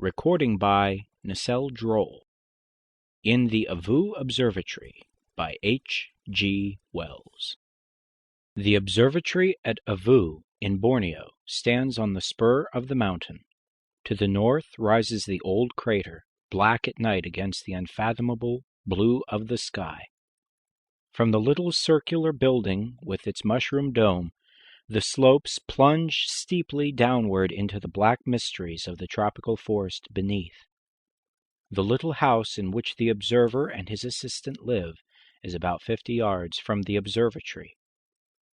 Recording by Nacelle Droll. In the Avu Observatory by H. G. Wells. The observatory at Avu in Borneo stands on the spur of the mountain. To the north rises the old crater, black at night against the unfathomable blue of the sky. From the little circular building with its mushroom dome, the slopes plunge steeply downward into the black mysteries of the tropical forest beneath. The little house in which the observer and his assistant live is about 50 yards from the observatory,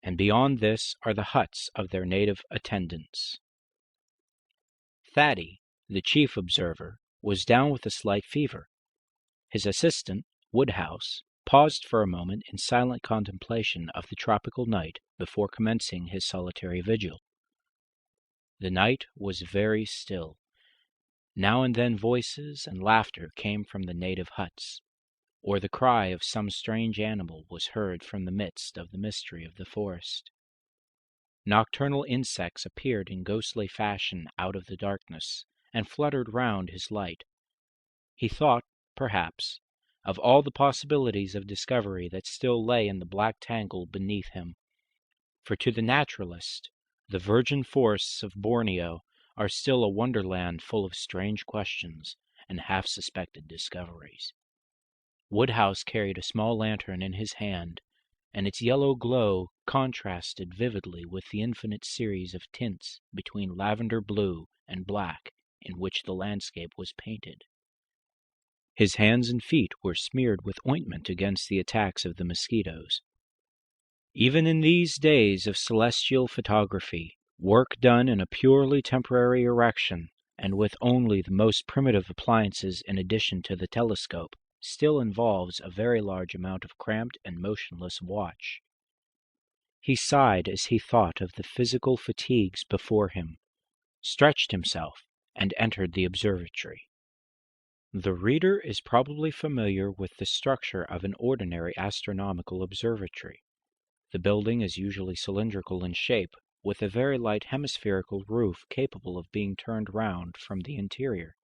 and beyond this are the huts of their native attendants. Thaddy, the chief observer, was down with a slight fever. His assistant, Woodhouse, paused for a moment in silent contemplation of the tropical night before commencing his solitary vigil. The night was very still. Now and then voices and laughter came from the native huts, or the cry of some strange animal was heard from the midst of the mystery of the forest. Nocturnal insects appeared in ghostly fashion out of the darkness, and fluttered round his light. He thought, perhaps, of all the possibilities of discovery that still lay in the black tangle beneath him. For to the naturalist, the virgin forests of Borneo are still a wonderland full of strange questions and half-suspected discoveries. Woodhouse carried a small lantern in his hand, and its yellow glow contrasted vividly with the infinite series of tints between lavender blue and black in which the landscape was painted. His hands and feet were smeared with ointment against the attacks of the mosquitoes. Even in these days of celestial photography, work done in a purely temporary erection, and with only the most primitive appliances in addition to the telescope, still involves a very large amount of cramped and motionless watch. He sighed as he thought of the physical fatigues before him, stretched himself, and entered the observatory. The reader is probably familiar with the structure of an ordinary astronomical observatory. The building is usually cylindrical in shape, with a very light hemispherical roof capable of being turned round from the interior.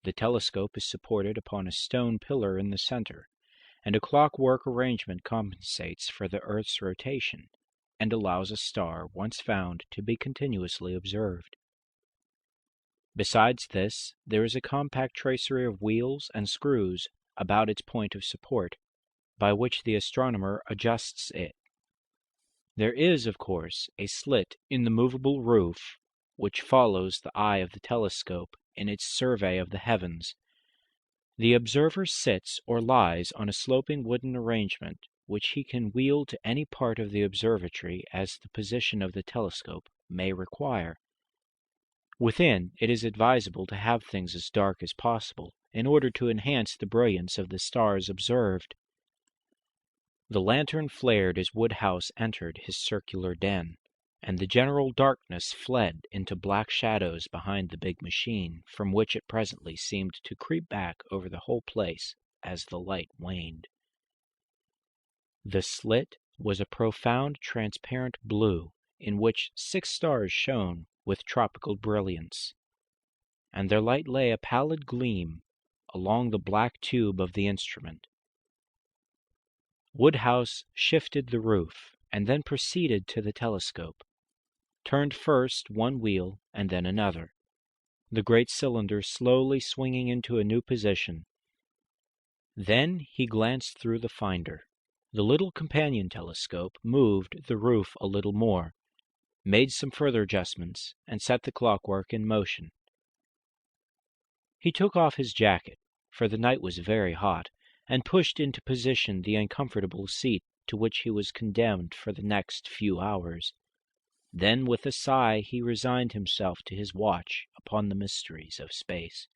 The telescope is supported upon a stone pillar in the center, and a clockwork arrangement compensates for the Earth's rotation, and allows a star once found to be continuously observed. Besides this, there is a compact tracery of wheels and screws about its point of support, by which the astronomer adjusts it. There is, of course, a slit in the movable roof, which follows the eye of the telescope in its survey of the heavens. The observer sits or lies on a sloping wooden arrangement, which he can wheel to any part of the observatory as the position of the telescope may require. Within, it is advisable to have things as dark as possible, in order to enhance the brilliance of the stars observed. The lantern flared as Woodhouse entered his circular den, and the general darkness fled into black shadows behind the big machine, from which it presently seemed to creep back over the whole place as the light waned. The slit was a profound transparent blue, in which 6 stars shone with tropical brilliance, and their light lay a pallid gleam along the black tube of the instrument. Woodhouse shifted the roof, and then proceeded to the telescope, turned first one wheel and then another, the great cylinder slowly swinging into a new position. Then he glanced through the finder. The little companion telescope moved the roof a little more, made some further adjustments, and set the clockwork in motion. He took off his jacket, for the night was very hot, and pushed into position the uncomfortable seat to which he was condemned for the next few hours. Then with a sigh he resigned himself to his watch upon the mysteries of space.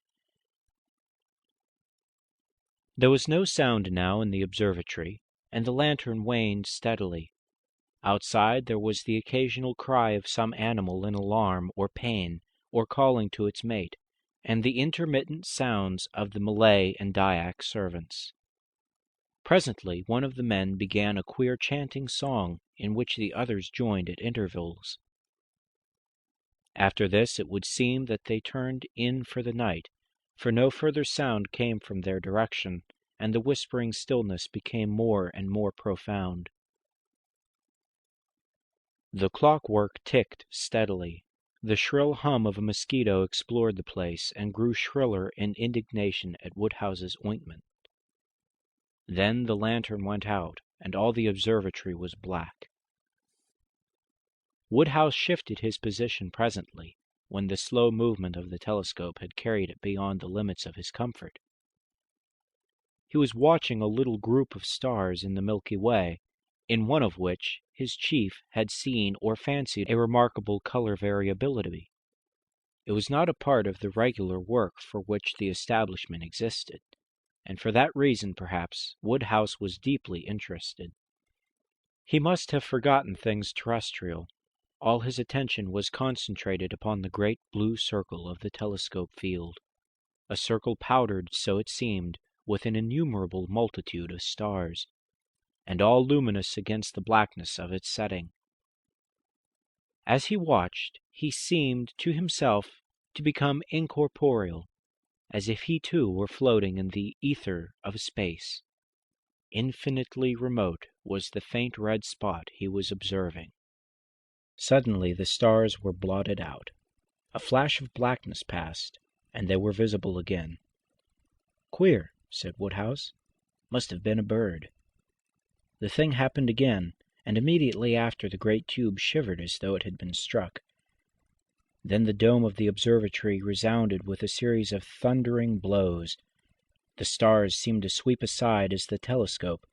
There was no sound now in the observatory, and the lantern waned steadily. Outside there was the occasional cry of some animal in alarm or pain, or calling to its mate, and the intermittent sounds of the Malay and Dyak servants. Presently one of the men began a queer chanting song, in which the others joined at intervals. After this it would seem that they turned in for the night, for no further sound came from their direction, and the whispering stillness became more and more profound. The clockwork ticked steadily. The shrill hum of a mosquito explored the place and grew shriller in indignation at Woodhouse's ointment. Then the lantern went out, and all the observatory was black. Woodhouse shifted his position presently, when the slow movement of the telescope had carried it beyond the limits of his comfort. He was watching a little group of stars in the Milky Way, in one of which his chief had seen or fancied a remarkable color variability. It was not a part of the regular work for which the establishment existed, and for that reason, perhaps, Woodhouse was deeply interested. He must have forgotten things terrestrial. All his attention was concentrated upon the great blue circle of the telescope field, a circle powdered, so it seemed, with an innumerable multitude of stars, and all luminous against the blackness of its setting. As he watched, he seemed to himself to become incorporeal, as if he too were floating in the ether of space. Infinitely remote was the faint red spot he was observing. Suddenly the stars were blotted out. A flash of blackness passed, and they were visible again. "Queer," said Woodhouse. "Must have been a bird." The thing happened again, and immediately after the great tube shivered as though it had been struck. Then the dome of the observatory resounded with a series of thundering blows. The stars seemed to sweep aside as the telescope,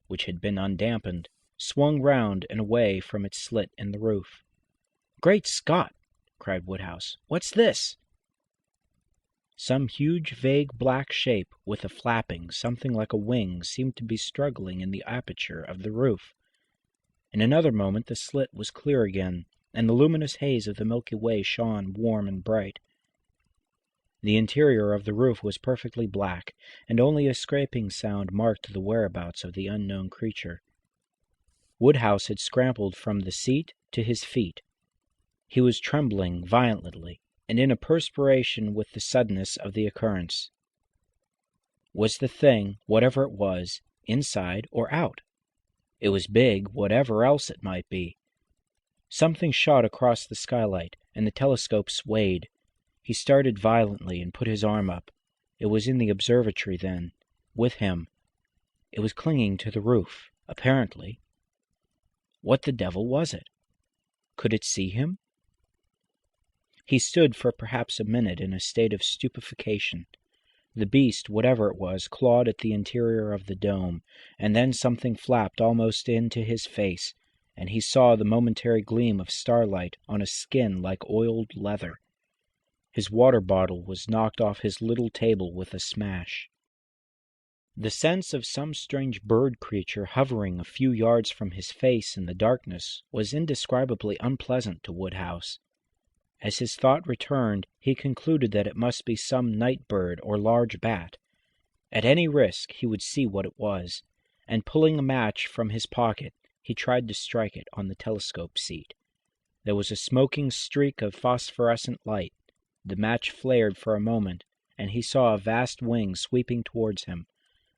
which had been undampened, swung round and away from its slit in the roof. "Great Scott!" cried Woodhouse. "What's this?" Some huge, vague black shape with a flapping, something like a wing, seemed to be struggling in the aperture of the roof. In another moment the slit was clear again, and the luminous haze of the Milky Way shone warm and bright. The interior of the roof was perfectly black, and only a scraping sound marked the whereabouts of the unknown creature. Woodhouse had scrambled from the seat to his feet. He was trembling violently, and in a perspiration with the suddenness of the occurrence. Was the thing, whatever it was, inside or out? It was big, whatever else it might be. Something shot across the skylight, and the telescope swayed. He started violently and put his arm up. It was in the observatory then, with him. It was clinging to the roof, apparently. What the devil was it? Could it see him? He stood for perhaps a minute in a state of stupefaction. The beast, whatever it was, clawed at the interior of the dome, and then something flapped almost into his face, and he saw the momentary gleam of starlight on a skin like oiled leather. His water bottle was knocked off his little table with a smash. The sense of some strange bird creature hovering a few yards from his face in the darkness was indescribably unpleasant to Woodhouse. As his thought returned, he concluded that it must be some night bird or large bat. At any risk he would see what it was, and pulling a match from his pocket, he tried to strike it on the telescope seat. There was a smoking streak of phosphorescent light. The match flared for a moment, and he saw a vast wing sweeping towards him,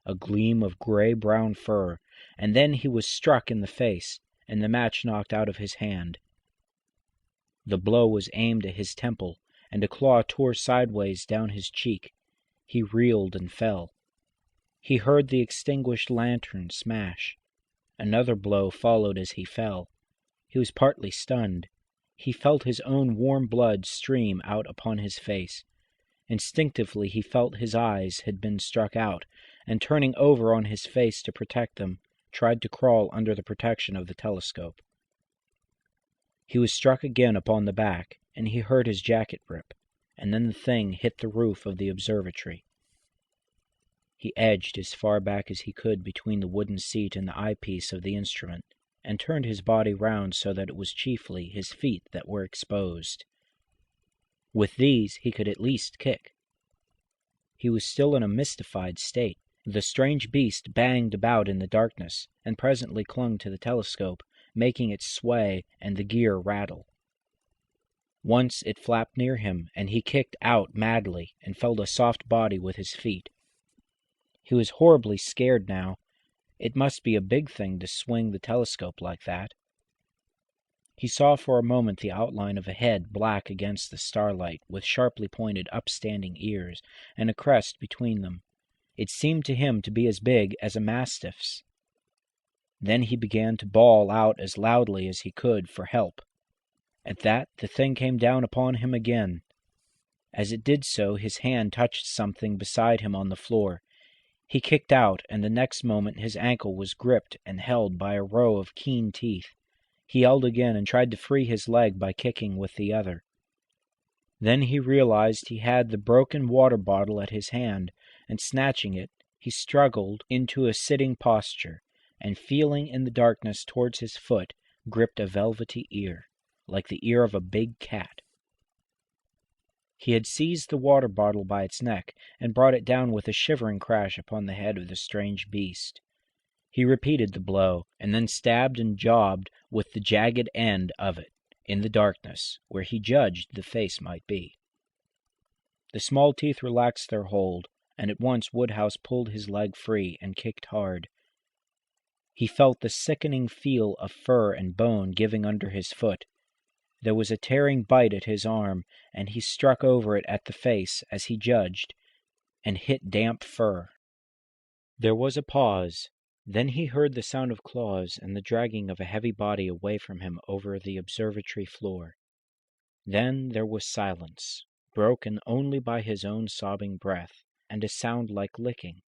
a gleam of gray-brown fur, and then he was struck in the face, and the match knocked out of his hand. The blow was aimed at his temple, and a claw tore sideways down his cheek. He reeled and fell. He heard the extinguished lantern smash. Another blow followed as he fell. He was partly stunned. He felt his own warm blood stream out upon his face. Instinctively he felt his eyes had been struck out, and turning over on his face to protect them, tried to crawl under the protection of the telescope. He was struck again upon the back, and he heard his jacket rip, and then the thing hit the roof of the observatory. He edged as far back as he could between the wooden seat and the eyepiece of the instrument, and turned his body round so that it was chiefly his feet that were exposed. With these he could at least kick. He was still in a mystified state. The strange beast banged about in the darkness, and presently clung to the telescope, making it sway and the gear rattle. Once it flapped near him, and he kicked out madly and felt a soft body with his feet. He was horribly scared now. It must be a big thing to swing the telescope like that. He saw for a moment the outline of a head black against the starlight, with sharply pointed upstanding ears, and a crest between them. It seemed to him to be as big as a mastiff's. Then he began to bawl out as loudly as he could for help. At that, the thing came down upon him again. As it did so, his hand touched something beside him on the floor. He kicked out, and the next moment his ankle was gripped and held by a row of keen teeth. He yelled again and tried to free his leg by kicking with the other. Then he realized he had the broken water bottle at his hand, and snatching it, he struggled into a sitting posture, and feeling in the darkness towards his foot, gripped a velvety ear, like the ear of a big cat. He had seized the water bottle by its neck, and brought it down with a shivering crash upon the head of the strange beast. He repeated the blow, and then stabbed and jabbed with the jagged end of it, in the darkness, where he judged the face might be. The small teeth relaxed their hold, and at once Woodhouse pulled his leg free and kicked hard. He felt the sickening feel of fur and bone giving under his foot. There was a tearing bite at his arm, and he struck over it at the face, as he judged, and hit damp fur. There was a pause. Then he heard the sound of claws and the dragging of a heavy body away from him over the observatory floor. Then there was silence, broken only by his own sobbing breath, and a sound like licking.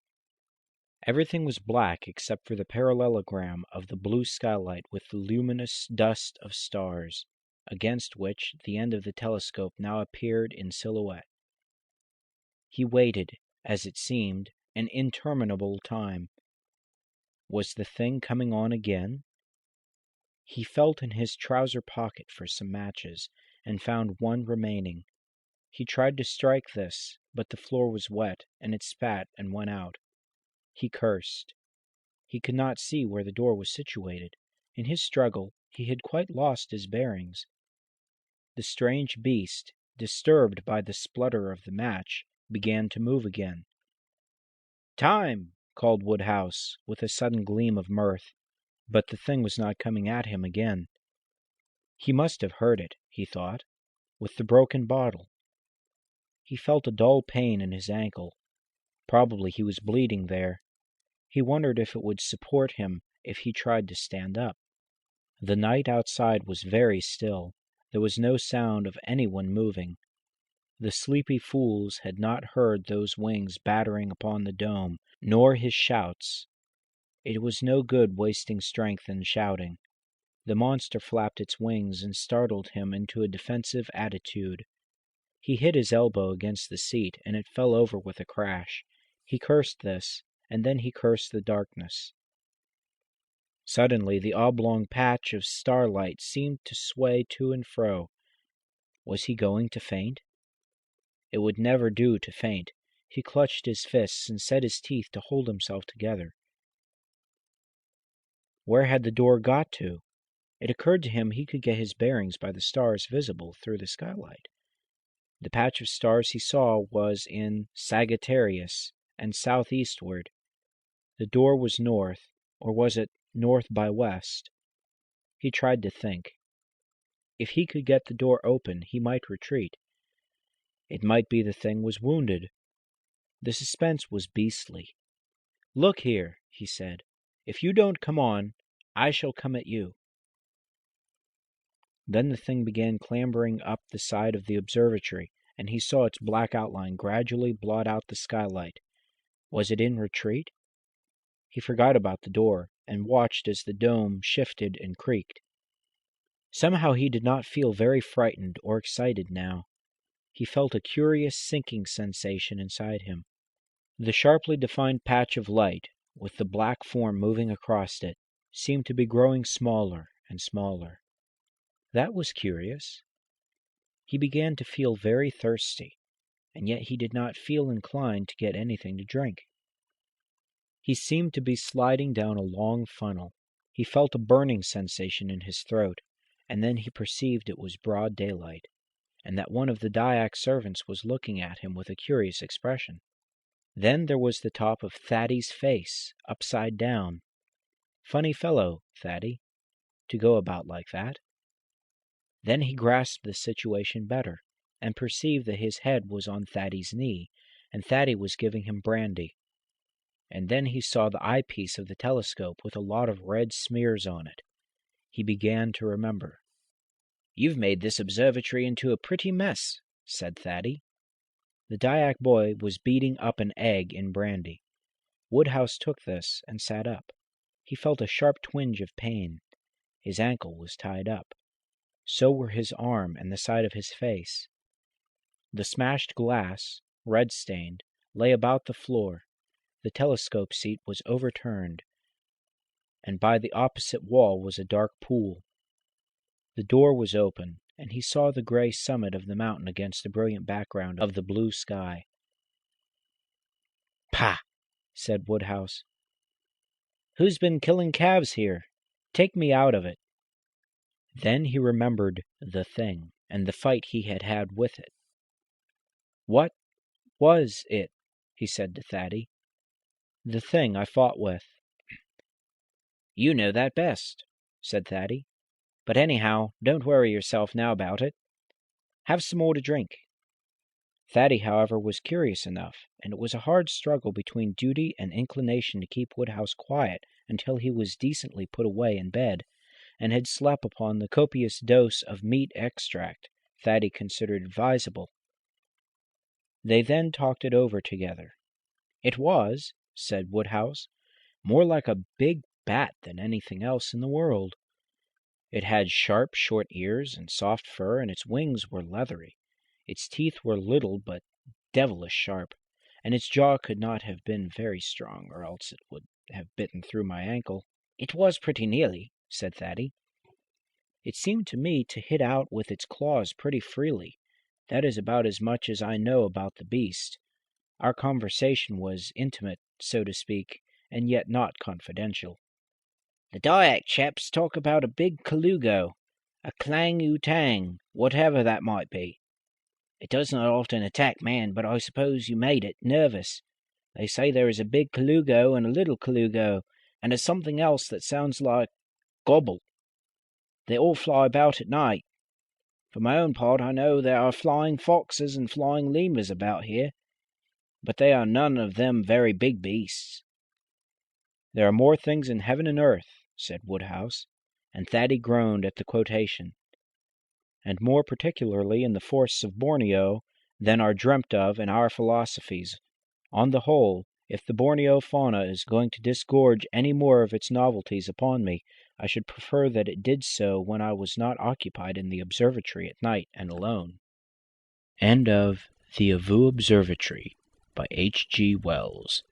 Everything was black except for the parallelogram of the blue skylight with the luminous dust of stars, against which the end of the telescope now appeared in silhouette. He waited, as it seemed, an interminable time. Was the thing coming on again? He felt in his trouser pocket for some matches, and found one remaining. He tried to strike this, but the floor was wet, and it spat and went out. He cursed. He could not see where the door was situated. In his struggle, he had quite lost his bearings. The strange beast, disturbed by the splutter of the match, began to move again. "Time!" called Woodhouse, with a sudden gleam of mirth, but the thing was not coming at him again. He must have heard it, he thought, with the broken bottle. He felt a dull pain in his ankle. Probably he was bleeding there. He wondered if it would support him if he tried to stand up. The night outside was very still. There was no sound of anyone moving. The sleepy fools had not heard those wings battering upon the dome, nor his shouts. It was no good wasting strength in shouting. The monster flapped its wings and startled him into a defensive attitude. He hit his elbow against the seat, and it fell over with a crash. He cursed this, and then he cursed the darkness. Suddenly the oblong patch of starlight seemed to sway to and fro. Was he going to faint? It would never do to faint. He clutched his fists and set his teeth to hold himself together. Where had the door got to? It occurred to him he could get his bearings by the stars visible through the skylight. The patch of stars he saw was in Sagittarius and southeastward. The door was north, or was it north by west? He tried to think. If he could get the door open, he might retreat. It might be the thing was wounded. The suspense was beastly. "Look here," he said. "If you don't come on, I shall come at you." Then the thing began clambering up the side of the observatory, and he saw its black outline gradually blot out the skylight. Was it in retreat? He forgot about the door, and watched as the dome shifted and creaked. Somehow he did not feel very frightened or excited now. He felt a curious sinking sensation inside him. The sharply defined patch of light, with the black form moving across it, seemed to be growing smaller and smaller. That was curious. He began to feel very thirsty, and yet he did not feel inclined to get anything to drink. He seemed to be sliding down a long funnel. He felt a burning sensation in his throat, and then he perceived it was broad daylight. and that one of the Dyak servants was looking at him with a curious expression. Then there was the top of Thaddy's face, upside down. Funny fellow, Thaddy, to go about like that. Then he grasped the situation better, and perceived that his head was on Thaddy's knee, and Thaddy was giving him brandy. And then he saw the eyepiece of the telescope with a lot of red smears on it. He began to remember. "You've made this observatory into a pretty mess," said Thaddy. The Dyak boy was beating up an egg in brandy. Woodhouse took this and sat up. He felt a sharp twinge of pain. His ankle was tied up. So were his arm and the side of his face. The smashed glass, red-stained, lay about the floor. The telescope seat was overturned, and by the opposite wall was a dark pool. The door was open, and he saw the gray summit of the mountain against the brilliant background of the blue sky. "Pah!" said Woodhouse. "Who's been killing calves here? Take me out of it." Then he remembered the thing, and the fight he had had with it. "What was it?" he said to Thaddy. "The thing I fought with." "You know that best," said Thaddy. "But anyhow, don't worry yourself now about it. Have some more to drink." Thaddy, however, was curious enough, and it was a hard struggle between duty and inclination to keep Woodhouse quiet until he was decently put away in bed, and had slept upon the copious dose of meat extract Thaddy considered advisable. They then talked it over together. "It was," said Woodhouse, "more like a big bat than anything else in the world. It had sharp, short ears and soft fur, and its wings were leathery. Its teeth were little but devilish sharp, and its jaw could not have been very strong, or else it would have bitten through my ankle." "It was pretty nearly," said Thaddy. "It seemed to me to hit out with its claws pretty freely. That is about as much as I know about the beast. Our conversation was intimate, so to speak, and yet not confidential. The Dyak chaps talk about a big colugo, a clang-oo-tang, whatever that might be. It does not often attack man, but I suppose you made it nervous. They say there is a big colugo and a little colugo, and a something else that sounds like gobble. They all fly about at night. For my own part, I know there are flying foxes and flying lemurs about here, but they are none of them very big beasts." "There are more things in heaven and earth," said Woodhouse, and Thaddy groaned at the quotation, "and more particularly in the forests of Borneo than are dreamt of in our philosophies. On the whole, if the Borneo fauna is going to disgorge any more of its novelties upon me, I should prefer that it did so when I was not occupied in the observatory at night and alone." End of The Avu Observatory by H.G. Wells.